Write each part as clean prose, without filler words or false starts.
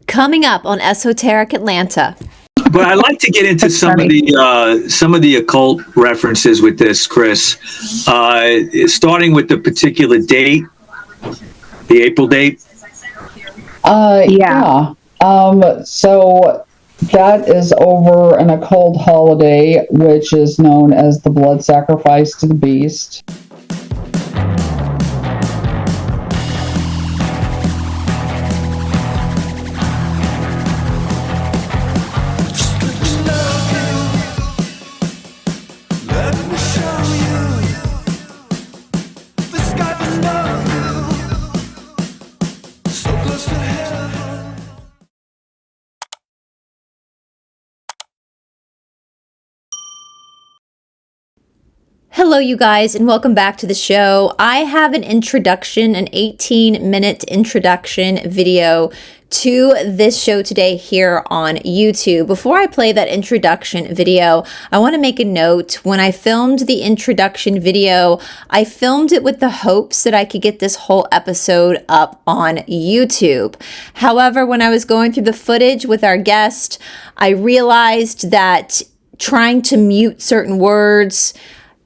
Coming up on Esoteric Atlanta. But I'd like to get into some of the occult references with this, Chris. Starting with the particular date, the April date. Yeah. So that is over an occult holiday, which is known as the blood sacrifice to the beast. Hello, you guys, and welcome back to the show. I have an 18-minute introduction video to this show today here on YouTube. Before I play that introduction video, I want to make a note. When I filmed the introduction video, I filmed it with the hopes that I could get this whole episode up on YouTube. However, when I was going through the footage with our guest, I realized that trying to mute certain words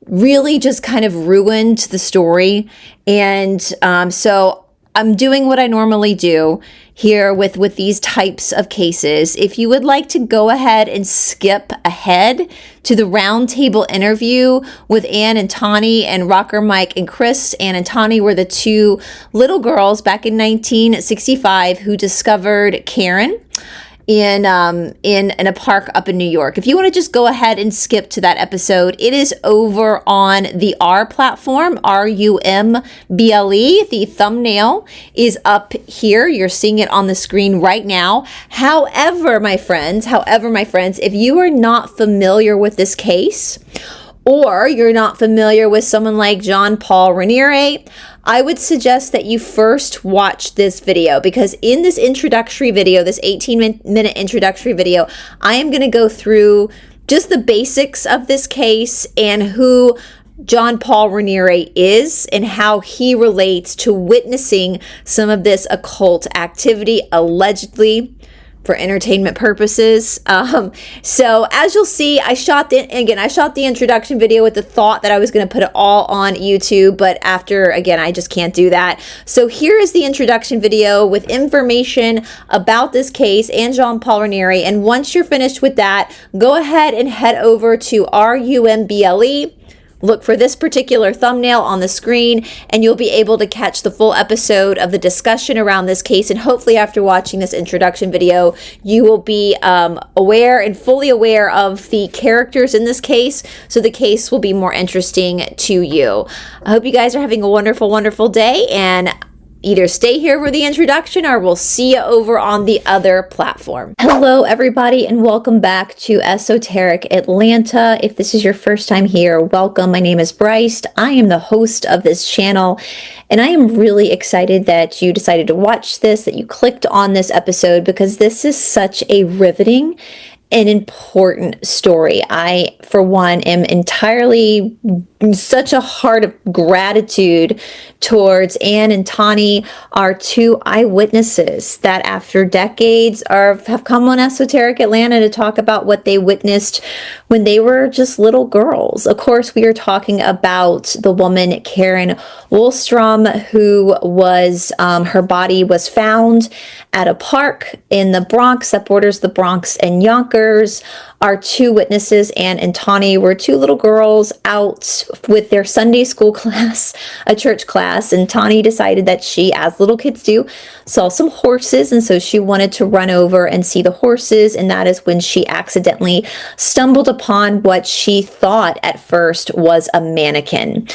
really just kind of ruined the story. And so I'm doing what I normally do here with these types of cases. If you would like to go ahead and skip ahead to the roundtable interview with Ann and Tawny and Rocker Mike and Chris. Ann and Tawny were the two little girls back in 1965 who discovered Karen in a park up in New York. If you want to just go ahead and skip to that episode, it is over on the R platform, RUMBLE. The thumbnail is up here. You're seeing it on the screen right now. However, my friends, if you are not familiar with this case, or you're not familiar with someone like John Paul Raniere, I would suggest that you first watch this video, because in this introductory video, this 18-minute introductory video, I am going to go through just the basics of this case and who John Paul Raniere is and how he relates to witnessing some of this occult activity allegedly for entertainment purposes. So as you'll see, I shot the introduction video with the thought that I was going to put it all on YouTube, but after, again, I just can't do that. So here is the introduction video with information about this case and John Paul Raniere. And once you're finished with that, go ahead and head over to RUMBLE. Look for this particular thumbnail on the screen, and you'll be able to catch the full episode of the discussion around this case. And hopefully after watching this introduction video, you will be aware and fully aware of the characters in this case, so the case will be more interesting to you. I hope you guys are having a wonderful, wonderful day, and either stay here for the introduction or we'll see you over on the other platform. Hello, everybody, and welcome back to Esoteric Atlanta. If this is your first time here, welcome. My name is Bryce. I am the host of this channel, and I am really excited that you decided to watch this, that you clicked on this episode, because this is such a riveting an important story. I, for one, am entirely such a heart of gratitude towards Ann and Tawny, our two eyewitnesses that after decades have come on Esoteric Atlanta to talk about what they witnessed when they were just little girls. Of course, we are talking about the woman Karen Wahlstrom, who was, her body was found at a park in the Bronx that borders the Bronx and Yonkers. Our two witnesses, Ann and Tawny, were two little girls out with their Sunday school class, a church class, and Tawny decided that she, as little kids do, saw some horses, and so she wanted to run over and see the horses, and that is when she accidentally stumbled upon what she thought at first was a mannequin.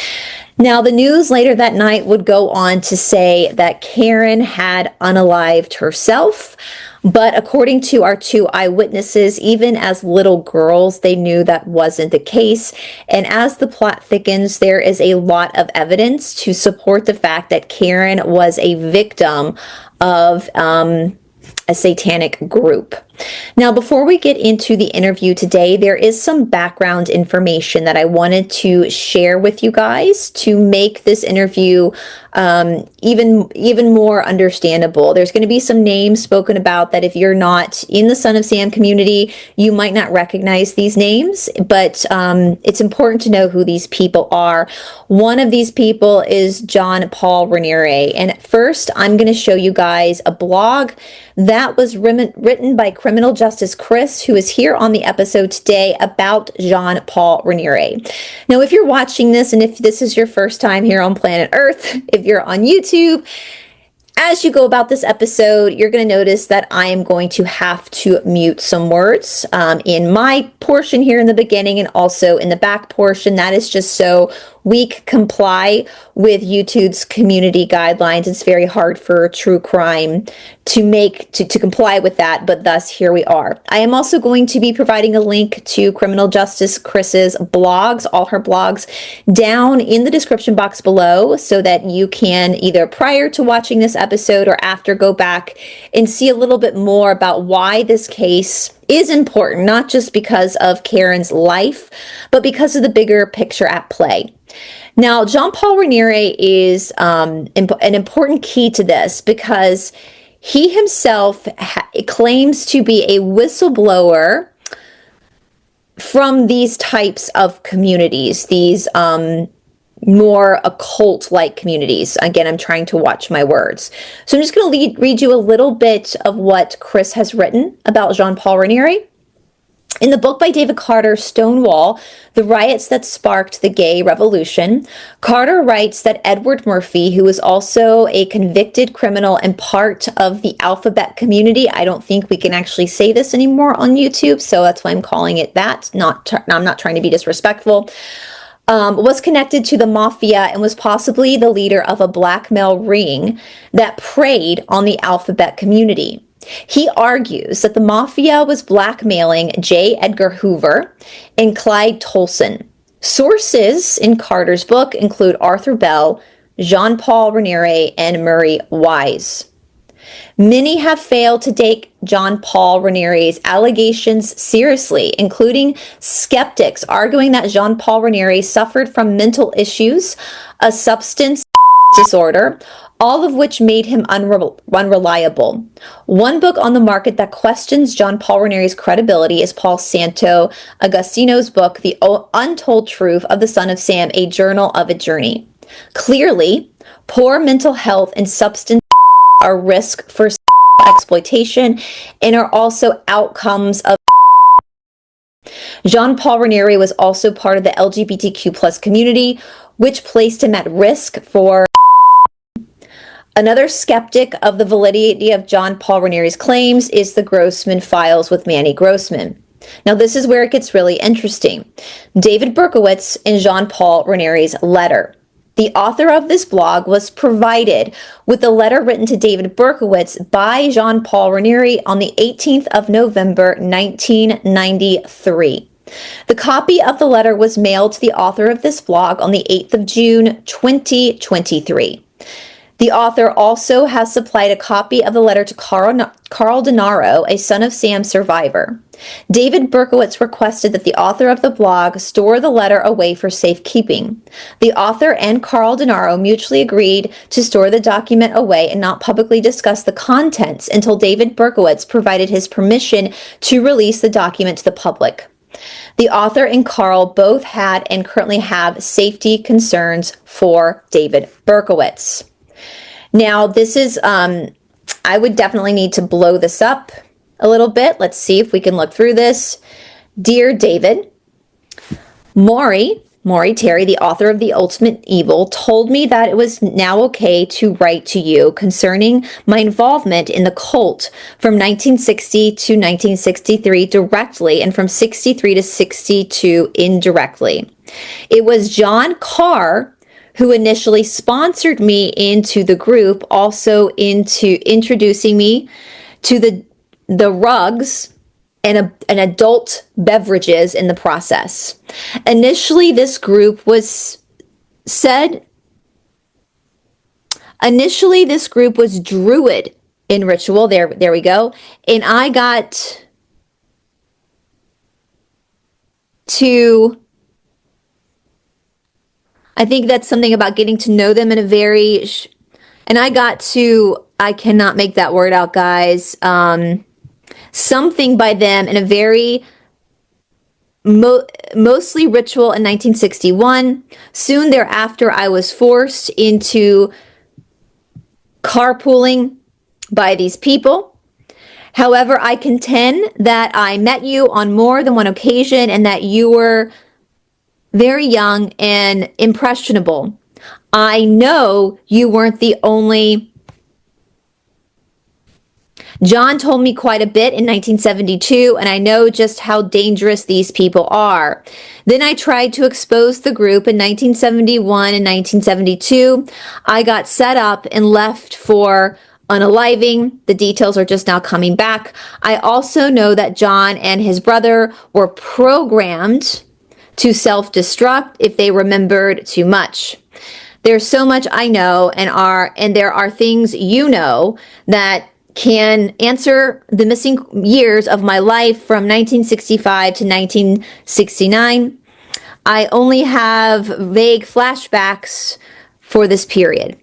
Now, the news later that night would go on to say that Karen had unalived herself, but according to our two eyewitnesses, even as little girls, they knew that wasn't the case. And as the plot thickens, there is a lot of evidence to support the fact that Karen was a victim of a satanic group. Now, before we get into the interview today, there is some background information that I wanted to share with you guys to make this interview even more understandable. There's going to be some names spoken about that if you're not in the Son of Sam community, you might not recognize these names, but it's important to know who these people are. One of these people is John Paul Raniere, and first I'm going to show you guys a blog that was written by Criminal Justice Chris, who is here on the episode today about Jean Paul Raniere. Now, if you're watching this, and if this is your first time here on planet Earth, if you're on YouTube, as you go about this episode, you're going to notice that I am going to have to mute some words in my portion here in the beginning and also in the back portion. That is just so we comply with YouTube's community guidelines. It's very hard for true crime to comply with that, but thus here we are. I am also going to be providing a link to Criminal Justice Chris's blogs, all her blogs, down in the description box below so that you can either prior to watching this episode or after go back and see a little bit more about why this case is important, not just because of Karen's life, but because of the bigger picture at play. Now, Jean Paul Raniere is an important key to this because he himself claims to be a whistleblower from these types of communities, these more occult-like communities. Again, I'm trying to watch my words. So I'm just going to read you a little bit of what Chris has written about Jean Paul Raniere. In the book by David Carter, Stonewall, The Riots That Sparked the Gay Revolution, Carter writes that Edward Murphy, who was also a convicted criminal and part of the alphabet community — I don't think we can actually say this anymore on YouTube, so that's why I'm calling it that. I'm not trying to be disrespectful. Was connected to the mafia and was possibly the leader of a blackmail ring that preyed on the alphabet community. He argues that the mafia was blackmailing J. Edgar Hoover and Clyde Tolson. Sources in Carter's book include Arthur Bell, Jean Paul Raniere, and Murray Wise. Many have failed to take Jean Paul Raniere's allegations seriously, including skeptics arguing that Jean Paul Raniere suffered from mental issues, a substance disorder, all of which made him unreliable. One book on the market that questions Jean Paul Raniere's credibility is Paul Santo Agostino's book, The Untold Truth of the Son of Sam, A Journal of a Journey. Clearly, poor mental health and substance are risk for exploitation and are also outcomes of. Jean Paul Raniere was also part of the LGBTQ+ community, which placed him at risk for. Another skeptic of the validity of Jean Paul Raniere's claims is the Grossman files with Manny Grossman. Now, this is where it gets really interesting. David Berkowitz and Jean Paul Raniere's letter. The author of this blog was provided with a letter written to David Berkowitz by Jean Paul Raniere on the 18th of November, 1993. The copy of the letter was mailed to the author of this blog on the 8th of June, 2023. The author also has supplied a copy of the letter to Carl Denaro, a Son of Sam survivor. David Berkowitz requested that the author of the blog store the letter away for safekeeping. The author and Carl Denaro mutually agreed to store the document away and not publicly discuss the contents until David Berkowitz provided his permission to release the document to the public. The author and Carl both had and currently have safety concerns for David Berkowitz. Now, this is, I would definitely need to blow this up a little bit. Let's see if we can look through this. Dear David, Maury Terry, the author of The Ultimate Evil, told me that it was now okay to write to you concerning my involvement in the cult from 1960 to 1963 directly and from 63 to 62 indirectly. It was John Carr who initially sponsored me into the group, also into introducing me to the rugs and adult beverages in the process. Initially, this group was Druid in ritual. There we go. And I got to, I think that's something about getting to know them in a very, and I cannot make that word out, guys. Something by them in a very mostly ritual in 1961. Soon thereafter, I was forced into carpooling by these people. However, I contend that I met you on more than one occasion and that you were very young and impressionable. I know you weren't the only. John told me quite a bit in 1972, and I know just how dangerous these people are. Then I tried to expose the group in 1971 and 1972. I got set up and left for unaliving. The details are just now coming back. I also know that John and his brother were programmed to self-destruct if they remembered too much. There's so much I know, and there are things you know that can answer the missing years of my life from 1965 to 1969. I only have vague flashbacks for this period.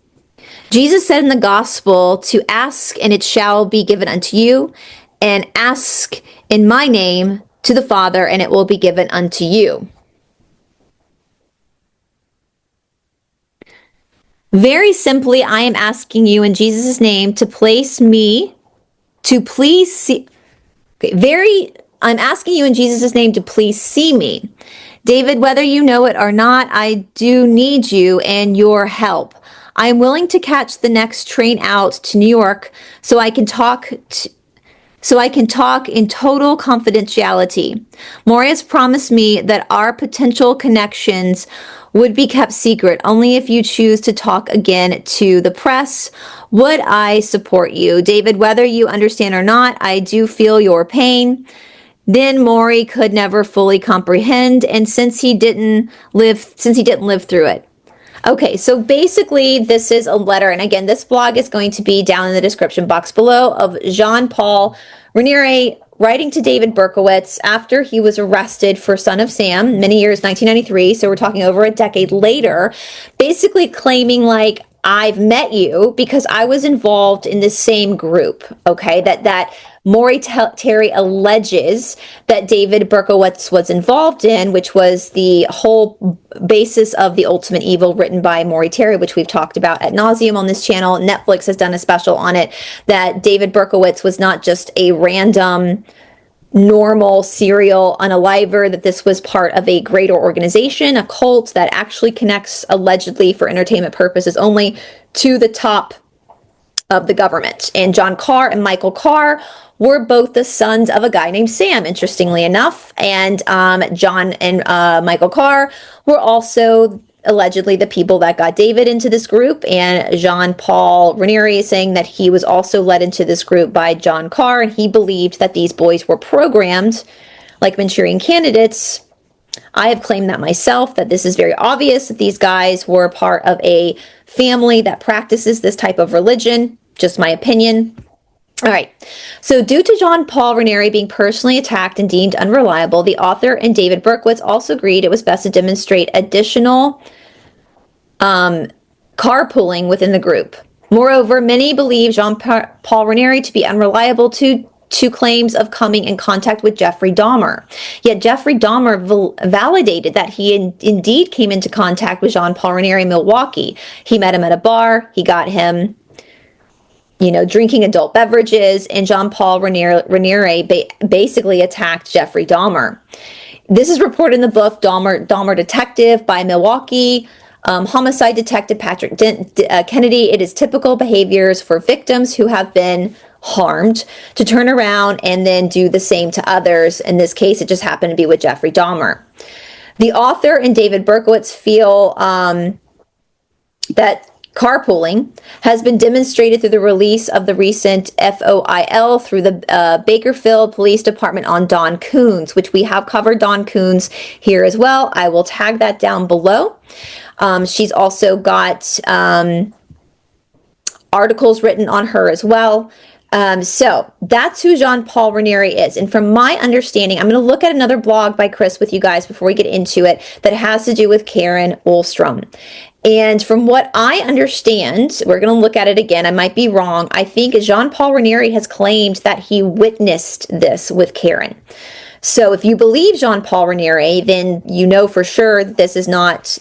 Jesus said in the gospel to ask and it shall be given unto you, and ask in my name to the Father and it will be given unto you. Very simply, I am asking you in Jesus' name to please see. I'm asking you in Jesus' name to please see me. David, whether you know it or not, I do need you and your help. I am willing to catch the next train out to New York so I can talk in total confidentiality. Maury promised me that our potential connections would be kept secret. Only if you choose to talk again to the press would I support you. David, whether you understand or not, I do feel your pain. Then Maury could never fully comprehend, and since he didn't live through it. Okay, so basically this is a letter, and again, this blog is going to be down in the description box below, of Jean-Paul Raniere writing to David Berkowitz after he was arrested for Son of Sam, many years, 1993, so we're talking over a decade later, basically claiming like, I've met you because I was involved in the same group, okay, that Maury Terry alleges that David Berkowitz was involved in, which was the whole basis of The Ultimate Evil written by Maury Terry, which we've talked about ad nauseum on this channel. Netflix has done a special on it, that David Berkowitz was not just a random normal serial unaliver, that this was part of a greater organization, a cult that actually connects, allegedly for entertainment purposes only, to the top of the government. And John Carr and Michael Carr were both the sons of a guy named Sam, interestingly enough. And John and Michael Carr were also allegedly the people that got David into this group, and Jean-Paul Raniere is saying that he was also led into this group by John Carr, and he believed that these boys were programmed like Manchurian candidates. I have claimed that myself, that this is very obvious that these guys were part of a family that practices this type of religion. Just my opinion. All right, so due to Jean-Paul Raniere being personally attacked and deemed unreliable, the author and David Berkowitz also agreed it was best to demonstrate additional carpooling within the group. Moreover, many believe Jean-Paul Raniere to be unreliable to claims of coming in contact with Jeffrey Dahmer. Yet Jeffrey Dahmer validated that he indeed came into contact with Jean-Paul Raniere in Milwaukee. He met him at a bar, he got him drinking adult beverages, and Jean-Paul Raniere basically attacked Jeffrey Dahmer. This is reported in the book Dahmer Detective by Milwaukee homicide detective Patrick Kennedy. It is typical behaviors for victims who have been harmed to turn around and then do the same to others. In this case, it just happened to be with Jeffrey Dahmer. The author and David Berkowitz feel that carpooling has been demonstrated through the release of the recent FOIL through the Bakersfield Police Department on Dawn Koons, which we have covered Dawn Koons here as well. I will tag that down below. She's also got articles written on her as well. So that's who Jean-Paul Raniere is. And from my understanding, I'm going to look at another blog by Chris with you guys before we get into it that has to do with Karen Wahlstrom. And from what I understand, we're going to look at it again. I might be wrong. I think Jean-Paul Raniere has claimed that he witnessed this with Karen. So if you believe Jean-Paul Raniere, then you know for sure that this is not,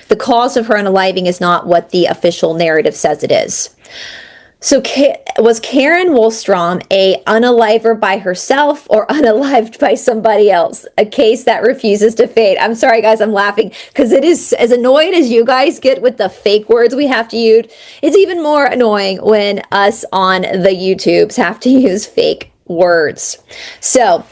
the cause of her unaliving is not what the official narrative says it is. So was Karen Wahlstrom a unaliver by herself or unalived by somebody else? A case that refuses to fade. I'm sorry, guys, I'm laughing because it is as annoying as you guys get with the fake words we have to use. It's even more annoying when us on the YouTubes have to use fake words. So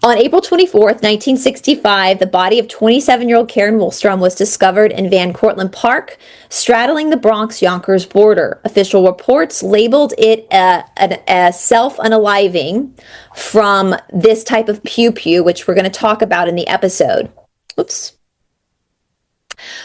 on April 24th, 1965, the body of 27-year-old Karen Wahlstrom was discovered in Van Cortlandt Park, straddling the Bronx-Yonkers border. Official reports labeled it a self-unaliving from this type of pew-pew, which we're going to talk about in the episode. Oops.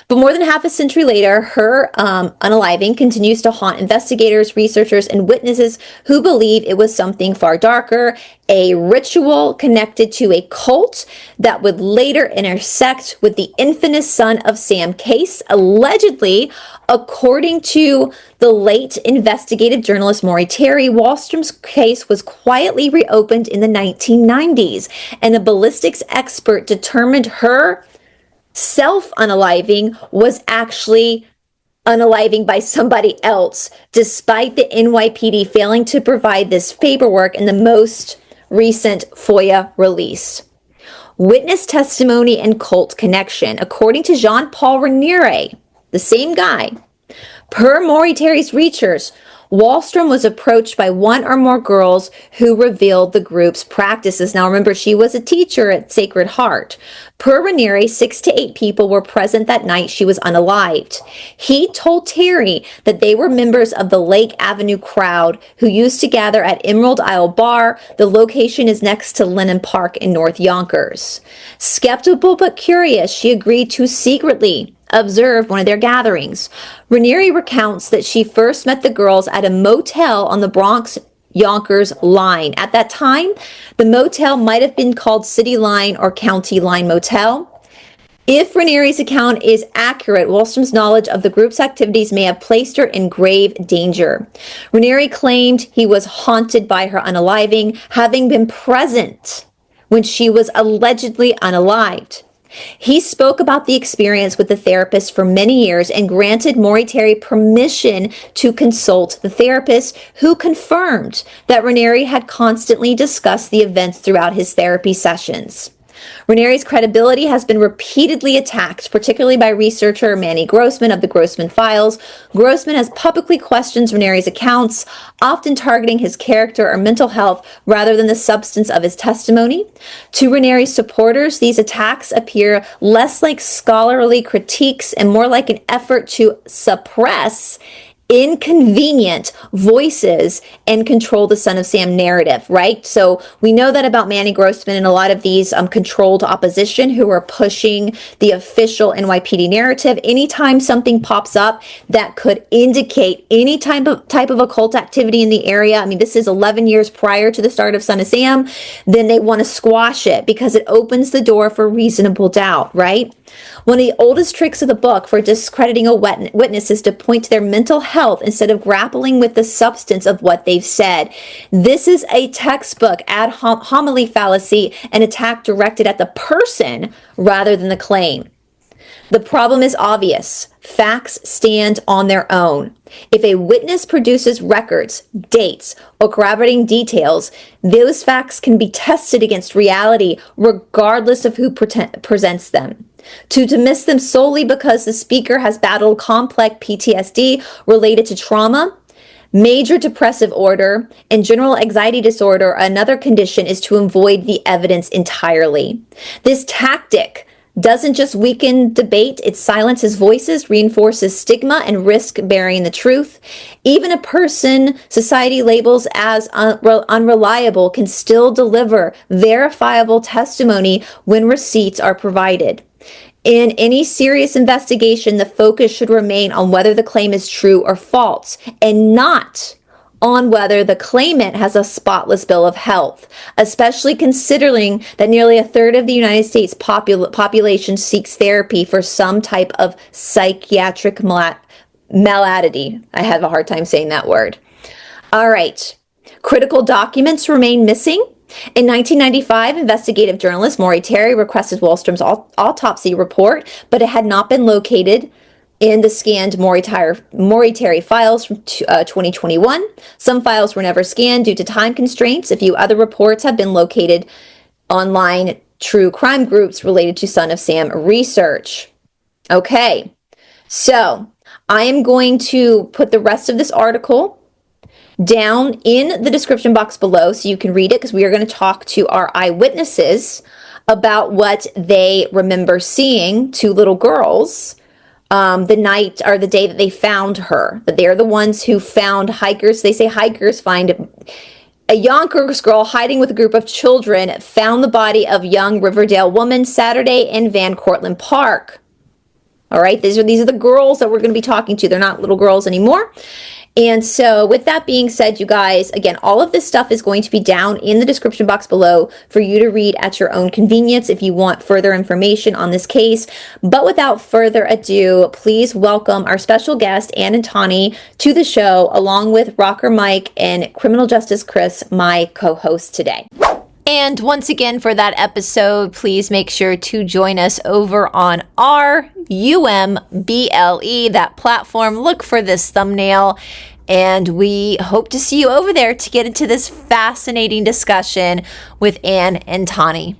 But more than half a century later, her unaliving continues to haunt investigators, researchers, and witnesses who believe it was something far darker, a ritual connected to a cult that would later intersect with the infamous Son of Sam case. Allegedly, according to the late investigative journalist Maury Terry, Wahlstrom's case was quietly reopened in the 1990s, and a ballistics expert determined her self-unaliving was actually unaliving by somebody else, despite the NYPD failing to provide this paperwork in the most recent FOIA release. Witness testimony and cult connection. According to Jean-Paul Raniere, the same guy, per Maury Terry's research, Wahlstrom was approached by one or more girls who revealed the group's practices. Now remember, she was a teacher at Sacred Heart. Per Raniere, 6 to 8 people were present that night she was unalived. He told Terry that they were members of the Lake Avenue crowd who used to gather at Emerald Isle Bar. The location is next to Lennon Park in North Yonkers. Skeptical but curious, she agreed to secretly observe one of their gatherings. Raniere recounts that she first met the girls at a motel on the Bronx-Yonkers line. At that time, the motel might have been called City Line or County Line Motel. If Raniere's account is accurate, Wahlstrom's knowledge of the group's activities may have placed her in grave danger. Raniere claimed he was haunted by her unaliving, having been present when she was allegedly unalived. He spoke about the experience with the therapist for many years and granted Maury Terry permission to consult the therapist, who confirmed that Raniere had constantly discussed the events throughout his therapy sessions. Raniere's credibility has been repeatedly attacked, particularly by researcher Manny Grossman of the Grossman Files. Grossman has publicly questioned Raniere's accounts, often targeting his character or mental health rather than the substance of his testimony. To Raniere's supporters, these attacks appear less like scholarly critiques and more like an effort to suppress inconvenient voices and control the Son of Sam narrative, right? So we know that about Manny Grossman and a lot of these controlled opposition who are pushing the official NYPD narrative. Anytime something pops up that could indicate any type of occult activity in the area, I mean, this is 11 years prior to the start of Son of Sam, then they want to squash it because it opens the door for reasonable doubt, right? One of the oldest tricks of the book for discrediting a witness is to point to their mental health instead of grappling with the substance of what they've said. This is a textbook ad homily fallacy, an attack directed at the person rather than the claim. The problem is obvious. Facts stand on their own. If a witness produces records, dates, or corroborating details, those facts can be tested against reality regardless of who presents them. To dismiss them solely because the speaker has battled complex PTSD related to trauma, major depressive order, and general anxiety disorder, another condition, is to avoid the evidence entirely. This tactic doesn't just weaken debate, it silences voices, reinforces stigma, and risk burying the truth. Even a person society labels as unreliable can still deliver verifiable testimony when receipts are provided. In any serious investigation, the focus should remain on whether the claim is true or false, and not on whether the claimant has a spotless bill of health, especially considering that nearly a third of the United States population seeks therapy for some type of psychiatric malady. I have a hard time saying that word. All right. Critical documents remain missing. In 1995, investigative journalist Maury Terry requested Wahlstrom's autopsy report, but it had not been located in the scanned Maury Terry files from 2021. Some files were never scanned due to time constraints. A few other reports have been located online true crime groups related to Son of Sam research. Okay, so I am going to put the rest of this article down in the description box below so you can read it, because we are going to talk to our eyewitnesses about what they remember seeing two little girls the night or the day that they found her. That they're the ones who found hikers. They say hikers find a Yonkers girl hiding with a group of children found the body of young Riverdale woman Saturday in Van Cortlandt Park. All right, these are the girls that we're going to be talking to. They're not little girls anymore. And so with that being said, you guys, again, all of this stuff is going to be down in the description box below for you to read at your own convenience if you want further information on this case. But without further ado, please welcome our special guest, Ann and Tawny, to the show, along with Rocker Mike and Criminal Justice Chris, my co-host today. And once again, for that episode, please make sure to join us over on our UMBLE, that platform. Look for this thumbnail, and we hope to see you over there to get into this fascinating discussion with Ann and Tawny.